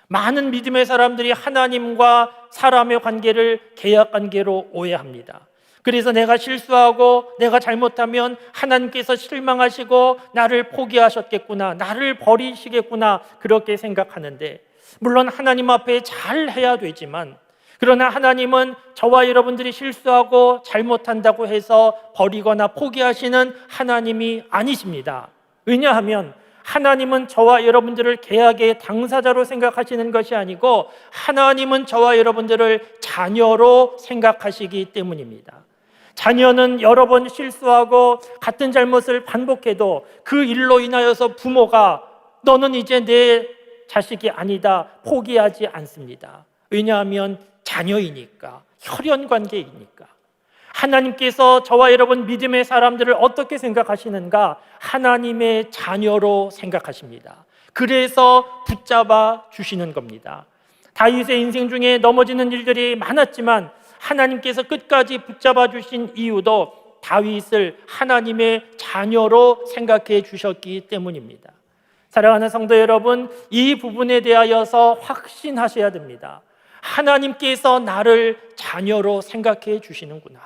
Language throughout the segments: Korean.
많은 믿음의 사람들이 하나님과 사람의 관계를 계약 관계로 오해합니다. 그래서 내가 실수하고 내가 잘못하면 하나님께서 실망하시고 나를 포기하셨겠구나, 나를 버리시겠구나, 그렇게 생각하는데, 물론 하나님 앞에 잘 해야 되지만, 그러나 하나님은 저와 여러분들이 실수하고 잘못한다고 해서 버리거나 포기하시는 하나님이 아니십니다. 왜냐하면 하나님은 저와 여러분들을 계약의 당사자로 생각하시는 것이 아니고 하나님은 저와 여러분들을 자녀로 생각하시기 때문입니다. 자녀는 여러 번 실수하고 같은 잘못을 반복해도 그 일로 인하여서 부모가 너는 이제 내 자식이 아니다 포기하지 않습니다. 왜냐하면 자녀이니까, 혈연 관계이니까. 하나님께서 저와 여러분 믿음의 사람들을 어떻게 생각하시는가? 하나님의 자녀로 생각하십니다. 그래서 붙잡아 주시는 겁니다. 다윗의 인생 중에 넘어지는 일들이 많았지만 하나님께서 끝까지 붙잡아 주신 이유도 다윗을 하나님의 자녀로 생각해 주셨기 때문입니다. 사랑하는 성도 여러분, 이 부분에 대하여서 확신하셔야 됩니다. 하나님께서 나를 자녀로 생각해 주시는구나.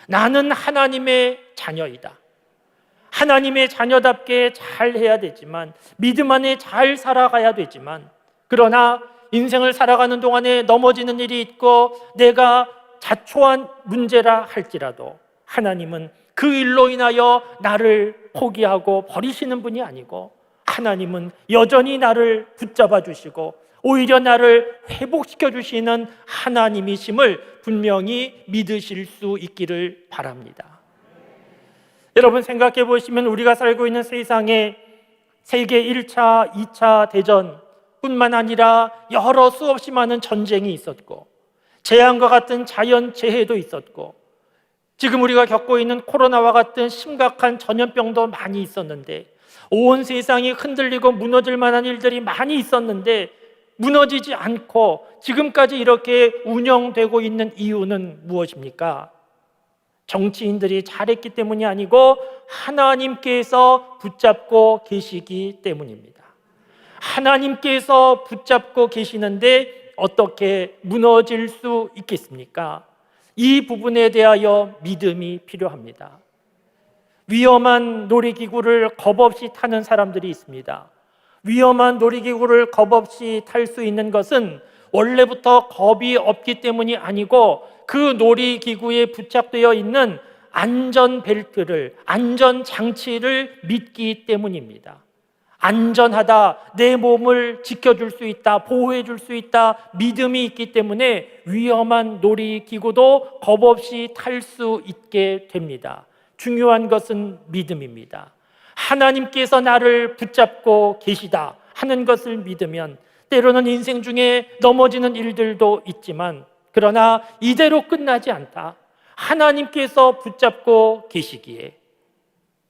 나는 하나님의 자녀이다. 하나님의 자녀답게 잘 해야 되지만, 믿음 안에 잘 살아가야 되지만, 그러나 인생을 살아가는 동안에 넘어지는 일이 있고 내가 자초한 문제라 할지라도 하나님은 그 일로 인하여 나를 포기하고 버리시는 분이 아니고 하나님은 여전히 나를 붙잡아 주시고 오히려 나를 회복시켜 주시는 하나님이심을 분명히 믿으실 수 있기를 바랍니다. 여러분 생각해 보시면 우리가 살고 있는 세상에 세계 1차, 2차 대전뿐만 아니라 여러 수없이 많은 전쟁이 있었고 재앙과 같은 자연재해도 있었고 지금 우리가 겪고 있는 코로나와 같은 심각한 전염병도 많이 있었는데 온 세상이 흔들리고 무너질 만한 일들이 많이 있었는데 무너지지 않고 지금까지 이렇게 운영되고 있는 이유는 무엇입니까? 정치인들이 잘했기 때문이 아니고 하나님께서 붙잡고 계시기 때문입니다. 하나님께서 붙잡고 계시는데 어떻게 무너질 수 있겠습니까? 이 부분에 대하여 믿음이 필요합니다. 위험한 놀이기구를 겁없이 타는 사람들이 있습니다. 위험한 놀이기구를 겁없이 탈 수 있는 것은 원래부터 겁이 없기 때문이 아니고 그 놀이기구에 부착되어 있는 안전벨트를, 안전장치를 믿기 때문입니다. 안전하다, 내 몸을 지켜줄 수 있다, 보호해줄 수 있다, 믿음이 있기 때문에 위험한 놀이기구도 겁없이 탈 수 있게 됩니다. 중요한 것은 믿음입니다. 하나님께서 나를 붙잡고 계시다 하는 것을 믿으면 때로는 인생 중에 넘어지는 일들도 있지만 그러나 이대로 끝나지 않다. 하나님께서 붙잡고 계시기에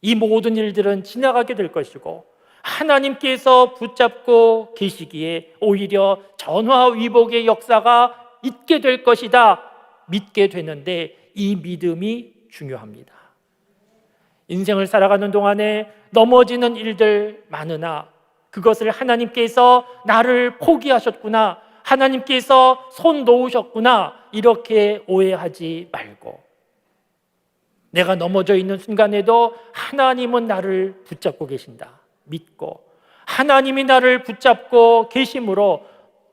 이 모든 일들은 지나가게 될 것이고 하나님께서 붙잡고 계시기에 오히려 전화위복의 역사가 있게 될 것이다 믿게 되는데 이 믿음이 중요합니다. 인생을 살아가는 동안에 넘어지는 일들 많으나 그것을 하나님께서 나를 포기하셨구나, 하나님께서 손 놓으셨구나 이렇게 오해하지 말고 내가 넘어져 있는 순간에도 하나님은 나를 붙잡고 계신다 믿고 하나님이 나를 붙잡고 계심으로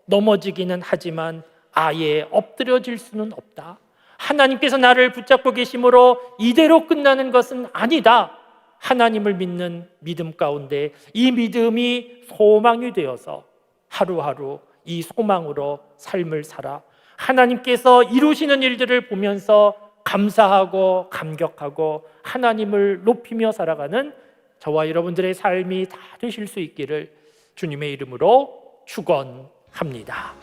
넘어지기는 하지만 아예 엎드려질 수는 없다. 하나님께서 나를 붙잡고 계심으로 이대로 끝나는 것은 아니다. 하나님을 믿는 믿음 가운데 이 믿음이 소망이 되어서 하루하루 이 소망으로 삶을 살아 하나님께서 이루시는 일들을 보면서 감사하고 감격하고 하나님을 높이며 살아가는 저와 여러분들의 삶이 다 되실 수 있기를 주님의 이름으로 축원합니다.